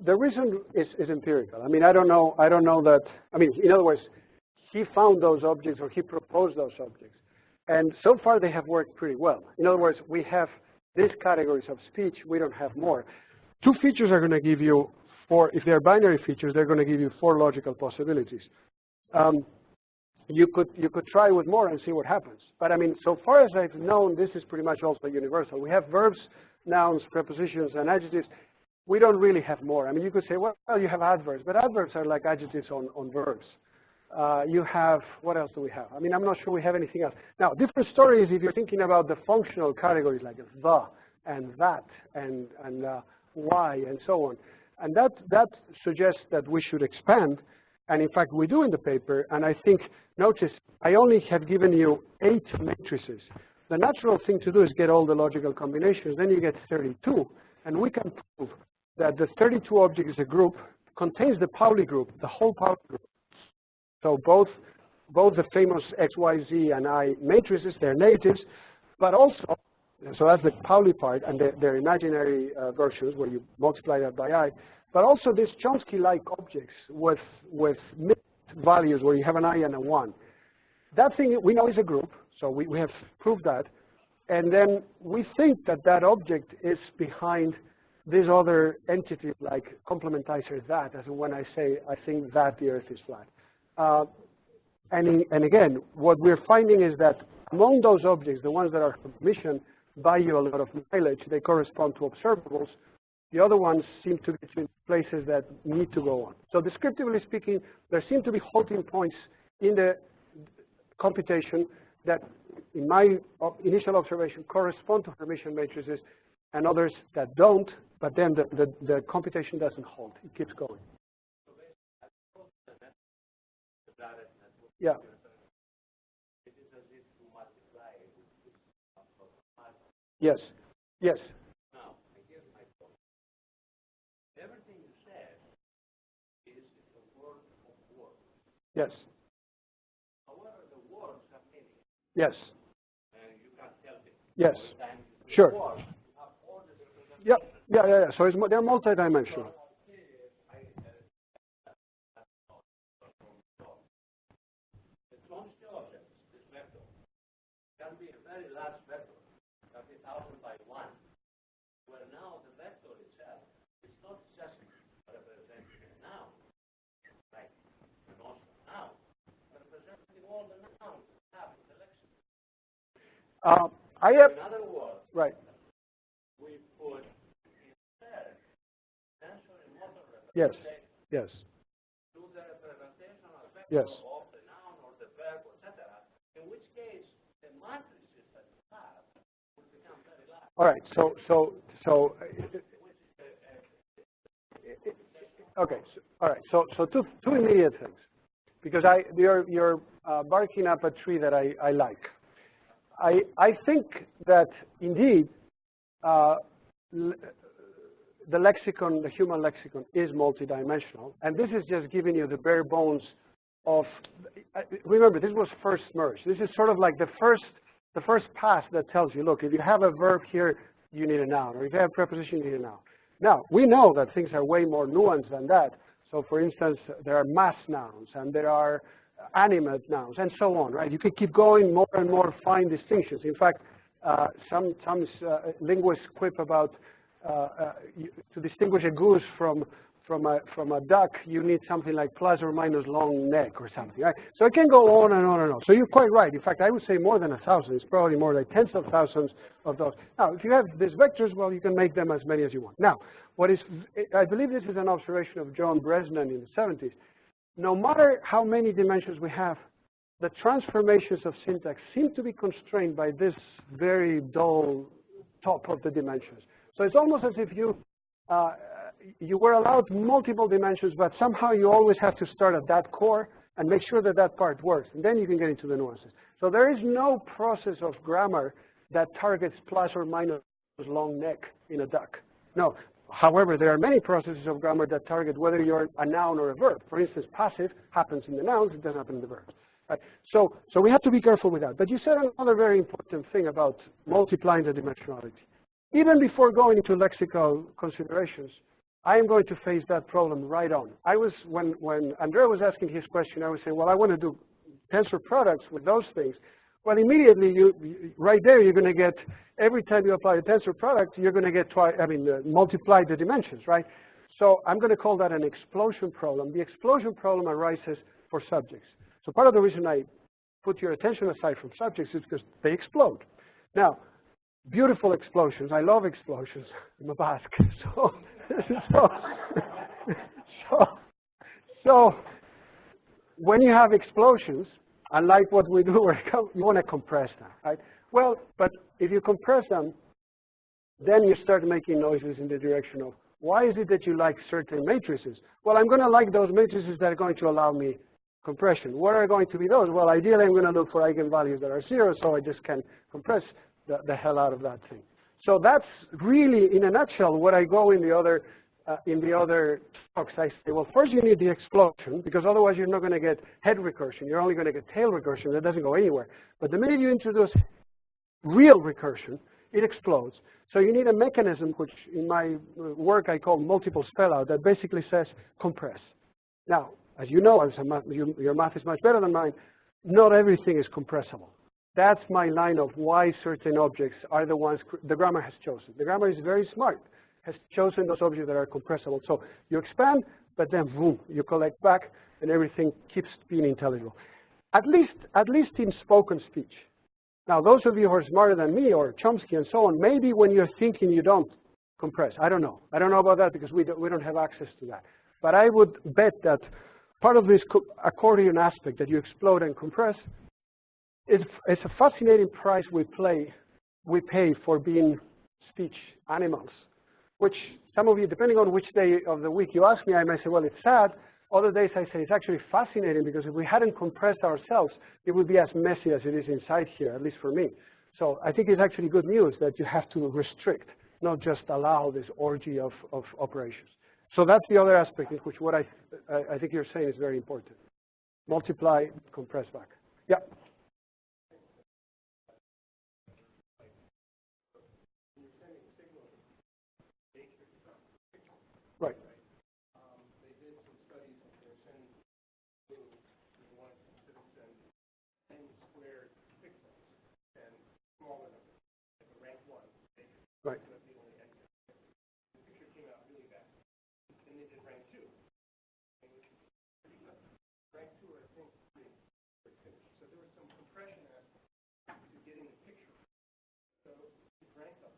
The reason is empirical. I mean, I don't know that. I mean, in other words, he found those objects or he proposed those objects, and so far they have worked pretty well. In other words, we have these categories of speech. We don't have more. Two features are going to give you. If they're binary features, they're going to give you 4 logical possibilities. You could try with more and see what happens. But I mean, so far as I've known, this is pretty much also universal. We have verbs, nouns, prepositions, and adjectives. We don't really have more. I mean, you could say, well, you have adverbs, but adverbs are like adjectives on verbs. You have, what else do we have? I mean, I'm not sure we have anything else. Now, different story is if you're thinking about the functional categories like the and that and why and so on. And that suggests that we should expand, and in fact we do in the paper, and I think, notice, I only have given you 8 matrices. The natural thing to do is get all the logical combinations, then you get 32, and we can prove that the 32 object is a group, contains the Pauli group, the whole Pauli group. So both the famous X, Y, Z, and I matrices, they're negatives, but also, so that's the Pauli part, and they're imaginary versions where you multiply that by I. But also these Chomsky-like objects with mixed values where you have an I and a 1. That thing we know is a group, so we have proved that. And then we think that that object is behind this other entity like complementizer that, as in when I say I think that the Earth is flat. And again, what we're finding is that among those objects, the ones that are permission value a lot of mileage, they correspond to observables. The other ones seem to get to places that need to go on. So descriptively speaking, there seem to be halting points in the computation that, in my initial observation, correspond to Hermitian matrices, and others that don't, but then the computation doesn't halt. It keeps going. Yeah. Yes. Yes. Now, here's my point. Everything you said is a word of words. Yes. However, the words have meaning. Yes. And you can't help it. Yes. Sure. Words, you have all the Yeah. Yeah. So they're multidimensional. Can be a very large vector, that is 1,000 by 1, where now the vector itself is not just representing a noun, like an awesome noun, but representing all the nouns that have in the lexicon. In other words, right. We put instead sensory motor Yes. representation Yes. to the representational vector Yes. of the noun or the verb, etc., in which case the matrices that you have will become very large. All right. Okay. All right. So two immediate things, because you're barking up a tree that I like. I think that indeed the lexicon, the human lexicon, is multidimensional, and this is just giving you the bare bones of. Remember, this was first merged. This is sort of like the first pass that tells you, look, if you have a verb here, you need a noun, or if you have a preposition, you need a noun. Now, we know that things are way more nuanced than that. So, for instance, there are mass nouns, and there are animate nouns, and so on, right? You could keep going, more and more fine distinctions. In fact, sometimes linguists quip about to distinguish a goose from a duck, you need something like plus or minus long neck or something, right? So it can go on and on and on. So you're quite right. In fact, I would say more than 1,000. It's probably more like tens of thousands of those. Now, if you have these vectors, well, you can make them as many as you want. Now, I believe this is an observation of John Bresnan in the 70s. No matter how many dimensions we have, the transformations of syntax seem to be constrained by this very dull top of the dimensions. So it's almost as if you were allowed multiple dimensions, but somehow you always have to start at that core and make sure that that part works, and then you can get into the nuances. So there is no process of grammar that targets plus or minus long neck in a duck. No. However, there are many processes of grammar that target whether you're a noun or a verb. For instance, passive happens in the nouns, it doesn't happen in the verbs. Right? So we have to be careful with that. But you said another very important thing about multiplying the dimensionality. Even before going into lexical considerations, I am going to face that problem right on. When Andrea was asking his question, I was saying, well, I want to do tensor products with those things. Well, immediately, right there, you're going to get, every time you apply a tensor product, you're going to get multiply the dimensions, right? So I'm going to call that an explosion problem. The explosion problem arises for subjects. So part of the reason I put your attention aside from subjects is because they explode. Now, beautiful explosions. I love explosions. I'm a Basque. So when you have explosions, unlike what we do, you want to compress them, right? Well, but if you compress them, then you start making noises in the direction of, why is it that you like certain matrices? Well, I'm going to like those matrices that are going to allow me compression. What are going to be those? Well, ideally, I'm going to look for eigenvalues that are 0, so I just can compress the hell out of that thing. So that's really, in a nutshell, what I go in the other talks. I say, well, first you need the explosion, because otherwise you're not going to get head recursion. You're only going to get tail recursion. That doesn't go anywhere. But the minute you introduce real recursion, it explodes. So you need a mechanism, which in my work I call multiple spellout, that basically says compress. Now, as you know, your math is much better than mine, not everything is compressible. That's my line of why certain objects are the ones the grammar has chosen. The grammar is very smart, has chosen those objects that are compressible. So you expand, but then boom, you collect back, and everything keeps being intelligible. At least in spoken speech. Now, those of you who are smarter than me, or Chomsky and so on, maybe when you're thinking you don't compress. I don't know. I don't know about that because we don't have access to that. But I would bet that part of this accordion aspect that you explode and compress is a fascinating price we pay for being speech animals, which some of you, depending on which day of the week you ask me, I may say, well, it's sad. Other days I say it's actually fascinating because if we hadn't compressed ourselves, it would be as messy as it is inside here, at least for me. So I think it's actually good news that you have to restrict, not just allow this orgy of operations. So that's the other aspect in which what I think you're saying is very important. Multiply, compress back. Yeah. Right. They did some studies and they're sending blue, they want to send n squared pixels and smaller numbers, like a rank 1. Right. The only n. The picture came out really bad. Then they did rank 2. It was pretty good. Rank 2 are, I think, pretty finished. So there was some compression aspect to getting the picture. So it ranked up.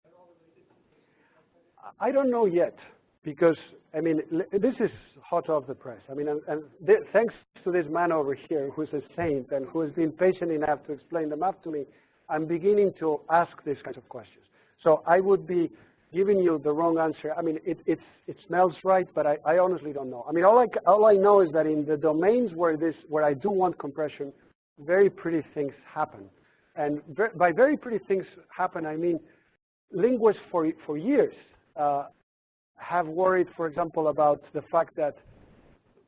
That all related to this. I don't know yet, because, I mean, this is hot off the press. I mean, thanks to this man over here who's a saint and who has been patient enough to explain the map to me, I'm beginning to ask these kinds of questions. So I would be giving you the wrong answer. I mean, it smells right, but I honestly don't know. I mean, all I know is that in the domains where I do want compression, very pretty things happen. And by very pretty things happen, I mean linguists for years have worried, for example, about the fact that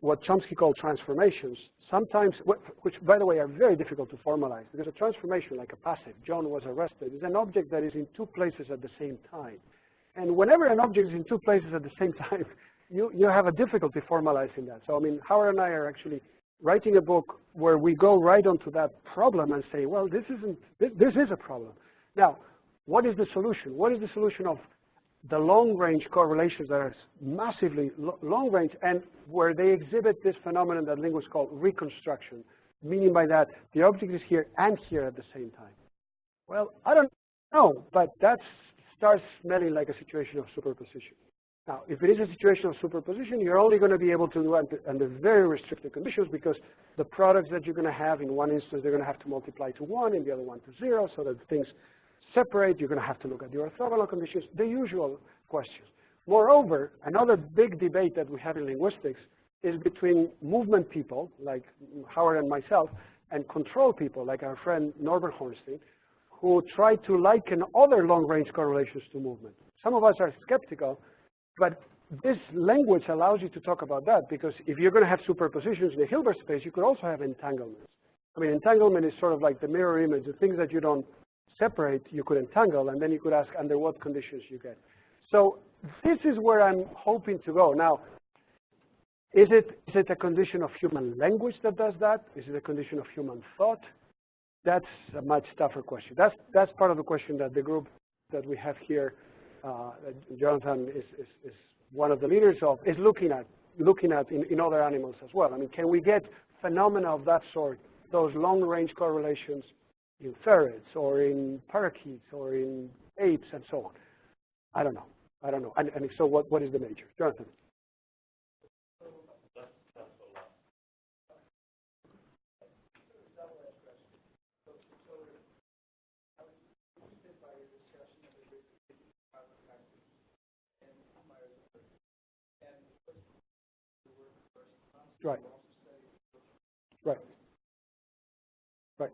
what Chomsky called transformations, sometimes, which by the way are very difficult to formalize, because a transformation, like a passive, John was arrested, is an object that is in two places at the same time. And whenever an object is in two places at the same time, you have a difficulty formalizing that. So I mean, Howard and I are actually writing a book where we go right onto that problem and say, well, this is a problem. Now, what is the solution? What is the solution of the long-range correlations that are massively long-range and where they exhibit this phenomenon that linguists call reconstruction, meaning by that the object is here and here at the same time? Well, I don't know, but that starts smelling like a situation of superposition. Now, if it is a situation of superposition, you're only going to be able to do it under very restricted conditions because the products that you're going to have in one instance, they're going to have to multiply to 1, in the other one to 0, so that things separate. You're going to have to look at the orthogonal conditions, the usual questions. Moreover, another big debate that we have in linguistics is between movement people, like Howard and myself, and control people, like our friend Norbert Hornstein, who try to liken other long-range correlations to movement. Some of us are skeptical, but this language allows you to talk about that, because if you're going to have superpositions in the Hilbert space, you could also have entanglements. I mean, entanglement is sort of like the mirror image, the things that you don't separate, you could entangle, and then you could ask under what conditions you get. So this is where I'm hoping to go. Now, is it a condition of human language that does that? Is it a condition of human thought? That's a much tougher question. That's part of the question that the group that we have here, Jonathan is one of the leaders of, is looking at in other animals as well. I mean, can we get phenomena of that sort, those long-range correlations, in ferrets or in parakeets or in apes and so on? I don't know. And so what is the major? Jonathan. Right. Right. Right.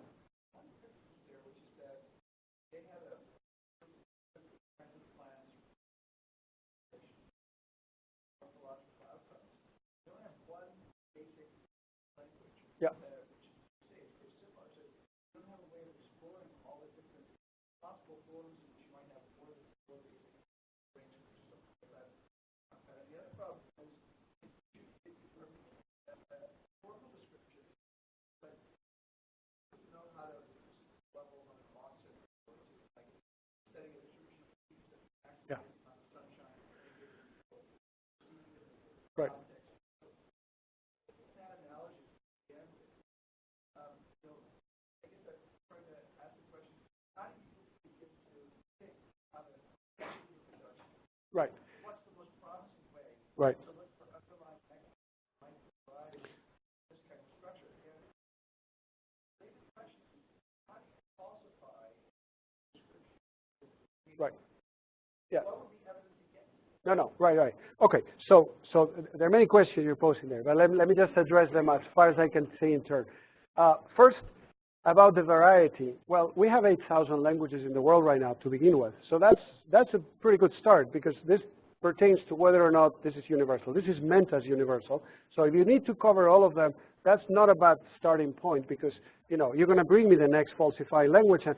Yeah. Yeah. Right. Right. What's the most promising way Right. to look for underlying mechanisms providing this kind of structure? And the big question is, how do you falsify description? Right. Yeah. What would be evidence against it? No. Right. Okay. So there are many questions you're posing there, but let me just address them as far as I can see in turn. First, about the variety. Well, we have 8,000 languages in the world right now to begin with. So that's a pretty good start, because this pertains to whether or not this is universal. This is meant as universal. So if you need to cover all of them, that's not a bad starting point, because you're going to bring me the next falsified language, and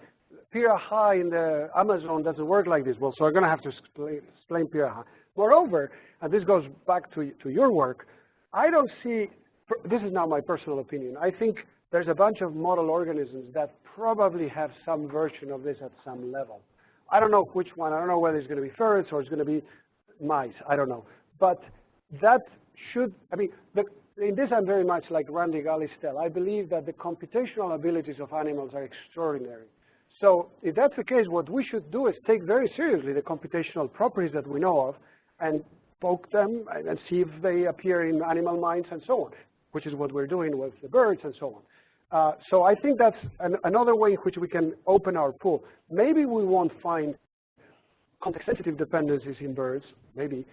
Piraha in the Amazon doesn't work like this. Well, so I'm going to have to explain Piraha. Moreover, and this goes back to your work, I don't see, this is now my personal opinion, I think there's a bunch of model organisms that probably have some version of this at some level. I don't know which one. I don't know whether it's going to be ferrets or it's going to be mice. I don't know. But that should, in this I'm very much like Randy Gallistel. I believe that the computational abilities of animals are extraordinary. So if that's the case, what we should do is take very seriously the computational properties that we know of and poke them and see if they appear in animal minds and so on, which is what we're doing with the birds and so on. So I think that's another way in which we can open our pool. Maybe we won't find context-sensitive dependencies in birds. Maybe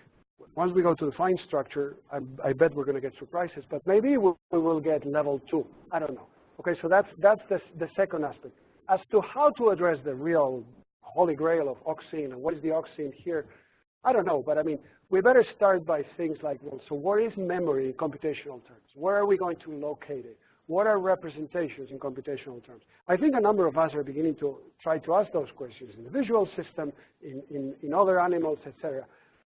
once we go to the fine structure, I bet we're going to get surprises. But maybe we will get level 2. I don't know. Okay, so that's the second aspect. As to how to address the real holy grail of oxine and what is the oxine here, I don't know. But we better start by things like, well, so what is memory in computational terms? Where are we going to locate it? What are representations in computational terms? I think a number of us are beginning to try to ask those questions in the visual system, in other animals, etc.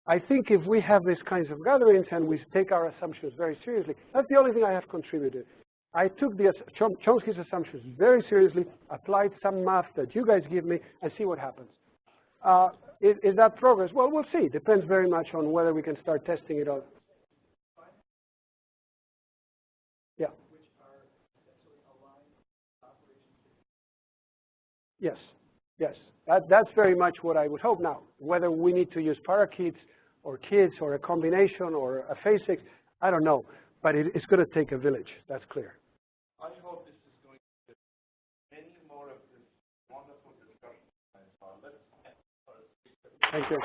I think if we have these kinds of gatherings and we take our assumptions very seriously, that's the only thing I have contributed. I took Chomsky's assumptions very seriously, applied some math that you guys give me, and see what happens. Is that progress? Well, we'll see. Depends very much on whether we can start testing it out. Yeah. Yes. That's very much what I would hope now. Whether we need to use parakeets or kids or a combination or a phasics, I don't know. But it's going to take a village. That's clear. I hope this is going to get many more of this wonderful discussion. Thank you.